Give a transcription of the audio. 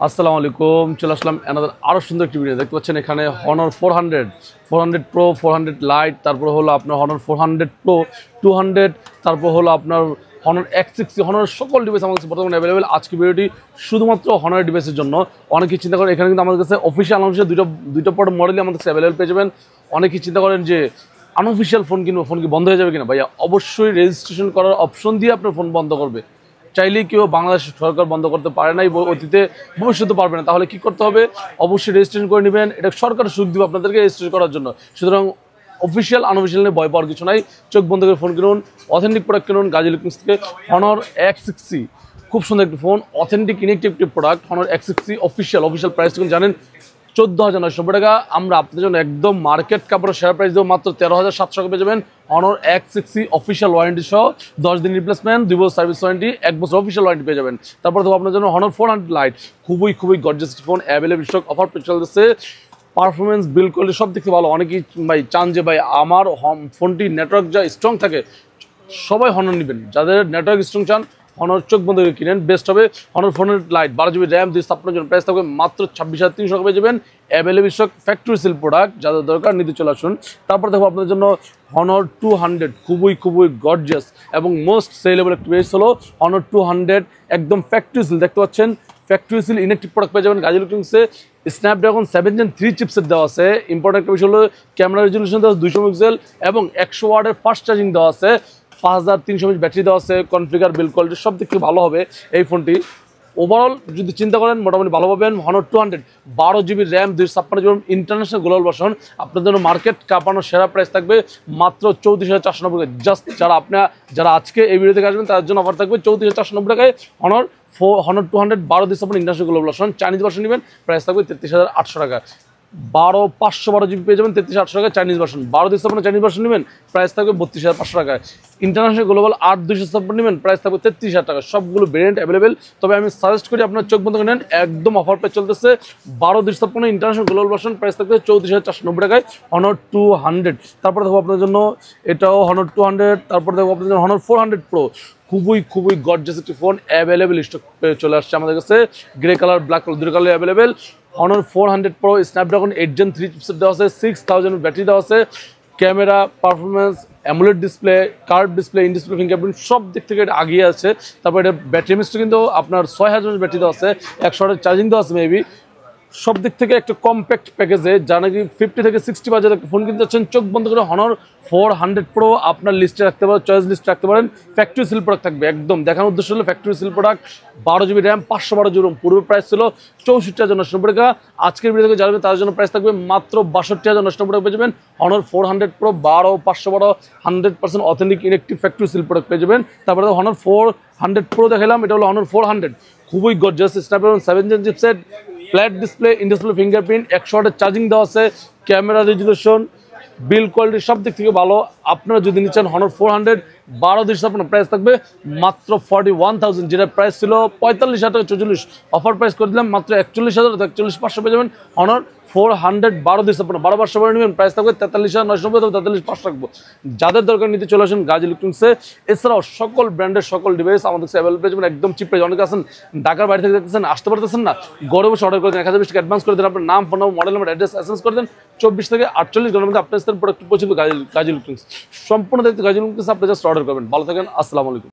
আসসালামু আলাইকুম। চলে আসলাম অ্যানাদার আরও সুন্দর একটি ভিডিও। দেখতে পাচ্ছেন এখানে হনর 400 প্রো, 400 লাইট, তারপর হলো আপনার হনর 400 প্রো 200, তারপর হলো আপনার হনর X60, হনর সকল ডিভাইস আমাদের কাছে বর্তমানে অ্যাভেলেবেল। আজকে ভিডিওটি শুধুমাত্র হনর ডিভাইসের জন্য। অনেকেই চিন্তা করেন এখানে কিন্তু আমাদের কাছে অফিসিয়াল আনঅফিসিয়াল দুইটা পর মডেলই আমাদের কাছে অ্যাভেলেবেল পেয়ে যাবেন। অনেকেই চিন্তা করেন যে আনঅফিসিয়াল ফোন কিনবো, ফোন কি বন্ধ হয়ে যাবে কিনা? ভাইয়া অবশ্যই রেজিস্ট্রেশন করার অপশন দিয়ে আপনার ফোন বন্ধ করবে। চাইলেই কেউ বাংলাদেশ সরকার বন্ধ করতে পারে নাই, অতীতে ভবিষ্যতে পারবে না। তাহলে কি করতে হবে? অবশ্যই রেজিস্ট্রেশন করে নেবেন। এটা সরকার সুযোগ দিবে আপনাদেরকে রেজিস্ট্রেশন করার জন্য। সুতরাং অফিসিয়াল আনঅফিসিয়াল নিয়ে ভয় পাওয়ার কিছু নাই। চোখ বন্ধ করে ফোন কিনুন, অথেন্টিক প্রোডাক্ট কিনুন গাজী ইলেকট্রনিক্স থেকে। হনর X60 খুব সুন্দর একটি phone, authentic inactive product. Honor X60 official price কিন্তু জানেন 14,990 টাকা। আমরা আপনাদের জন্য একদম মার্কেট কাপড়ের সেরা প্রাইস দেবো মাত্র 13,700 টাকা পেয়ে যাবেন। হনর X60 অফিসিয়াল ওয়ারেন্টি সহ 10 দিন রিপ্লেসমেন্ট, 2 বছর সার্ভিস ওয়ারেন্টি, 1 বছর অফিসিয়াল ওয়ারেন্টি পেয়ে যাবেন। তারপর তো আপনার জন্য হনর 400 লাইট, খুবই gorgeous phone, available stock, offer চলতেছে। পারফরমেন্স, বিল কোয়ালিটি সব দিক থেকে ভালো। অনেকেই ভাই চান যে ভাই আমার ফোনটি নেটওয়ার্ক যা স্ট্রং থাকে, সবাই হনর নেবেন। যাদের নেটওয়ার্ক স্ট্রং চান হনর চোখ বন্ধ করে কিনেন, বেস্ট হবে। হনর 400 লাইট 12 GB র্যাম 256 জন, প্রাইস থাকবে মাত্র 26,300 টাকা পেয়ে যাবেন। Available stock, factory sale product, যাদের দরকার নিতে চলে আসুন। তারপর দেখো আপনাদের জন্য হনর 200, খুবই গর্জিয়াস এবং মোস্ট সেলেবল একটি বেস হলো হনর 200, একদম ফ্যাক্টরি সেল। দেখতে পাচ্ছেন ফ্যাক্টরি সিল ইনেকটিভ প্রোডাক্ট পেয়ে যাবেন গাজী ইলেকট্রনিক্সে। স্ন্যাপড্রাগন 7 Gen 3 চিপসেট দেওয়া আছে। ইম্পর্টেন্ট একটা বিষয় হলো ক্যামেরা রেজলিউশন দেওয়া 200 মেগাপিক্সেল এবং 100 ওয়াটের ফাস্ট চার্জিং দেওয়া আছে। 5300 mAh ব্যাটারি দেওয়া আছে। কনফিগার, বিল কোয়ালিটি সব দিক থেকে ভালো হবে এই ফোনটি। ওভারঅল যদি চিন্তা করেন মোটামুটি ভালো পাবেন। Honor 200 12 GB RAM 256 GB international global version, আপনার জন্য মার্কেট কাঁপানোর সেরা প্রাইস থাকবে মাত্র 34,490 টাকা। জাস্ট যারা আজকে এই ভিডিও থেকে আসবেন তার জন্য অফার থাকবে 34,490 টাকায় Honor 200 12 256 international global version. Chinese version নেবেন, প্রাইস থাকবে 33,800 টাকা। 512 GB পেয়ে যাবেন 33,800 টাকা চাইনিজ ভার্সন। 12 256 চাইনিজ ভার্সন নেবেন, প্রাইস থাকবে 32,500 টাকায়। ইন্টারন্যাশনাল গ্লোবাল 8 256 নেবেন, প্রাইস থাকবে 33,000 টাকা। সবগুলো ভেরিয়েন্ট অ্যাভেলেবেল। তবে আমি সাজেস্ট করি আপনার চোখ বন্ধ করে নেন, একদম অফার প্রাইস চলতেছে। 12 256 ইন্টারন্যাশনাল গ্লোবাল ভার্সন, প্রাইস থাকবে 34,490 টাকায় হনর 200। তারপর দেখো আপনার জন্য এটাও হনর 200। তারপর দেখো আপনার জন্য হনর 400 প্রো, খুবই গর্জিয়াস একটি ফোন, অ্যাভেলেবেল স্টক চলে আসছে আমাদের কাছে। গ্রে কালার, ব্ল্যাক কালার, দুটো colour available. Honor 400 pro Snapdragon 8 Gen 3 chipset দেওয়া আছে, 6000 ব্যাটারি দেওয়া আছে। Camera, performance, AMOLED display, curve display, in display, fingerprint সব দিক থেকে এটা আগিয়ে আছে। তারপর এটা ব্যাটারি মিস্ট্রি কিন্তু আপনার 6000 ব্যাটারি দেওয়া আছে, 100 ওয়াটের চার্জিং দেওয়া আছে মেবি। সব দিক থেকে একটা কম্প্যাক্ট প্যাকেজে, যা নাকি 50 থেকে 60 বাজারে ফোন কিনতে যাচ্ছেন, চোখ বন্ধ করে হনর 400 প্রো আপনার লিস্টে রাখতে পারেন, চয়েস লিস্টে রাখতে পারেন। ফ্যাক্টরি সিল প্রোডাক্ট থাকবে, একদম দেখানোর উদ্দেশ্য হলো factory seal product. 12 GB RAM 512 GB, পূর্বে প্রাইস ছিল 64,990 টাকা। আজকের ভিডিও থেকে জানবেন তার জন্য প্রাইস থাকবে মাত্র 62,990 টাকা পেয়ে যাবেন। Honor 400 pro 12 512 100% authentic inactive factory seal product পেয়ে যাবেন। তারপরে হনর 400 প্রো দেখালাম, এটা হলো হনর 400, খুবই gorgeous. Snapdragon 7 Gen chipset, flat display, in display fingerprint, 100 ওয়াটের চার্জিং দেওয়া আছে। ক্যামেরা রেজলিউশন, বিল কোয়ালিটি সব দিক থেকে ভালো। আপনারা যদি নিচ্ছেন হনর 400 12 256, প্রাইস থাকবে মাত্র 41,000, যেটা প্রাইস ছিল 45,000 টাকা 44, অফার প্রাইস করে দিলাম মাত্র 41,000 41,500 পেয়ে যাবেন। হনর 400 12 256 12 500 নেবেন, প্রাইস থাকবে 43,990, 43,500 রাখবো। যাদের দরকার নিতে চলে আসুন গাজী ইলেকট্রনিক্সে। এছাড়াও সকল ব্র্যান্ডের সকল ডিভাইস আমাদের কাছে অ্যাভেলেবল পেয়ে যাবেন একদম চিপ প্রাইস। অনেকে আছেন ঢাকার বাইরে থেকে দেখতেছেন, আসতে পারতেছেন না, ঘরে বসে অর্ডার করে দেন, 1020 টাকা অ্যাডভান্স করে দেন, আপনার নাম, ফোন নম্বর, মডেল নাম্বার, অ্যাড্রেস এসএমএস করে দেন। 24 থেকে 48 ঘন্টার মধ্যে আপনার প্রোডাক্ট পৌঁছে দেবে গাজী ইলেকট্রনিক্স। সম্পূর্ণ দায়িত্ব গাজী ইলেকট্রনিক্স, আপনি জাস্ট অর্ডার করবেন। ভালো থাকেন, আসসালামু আলাইকুম।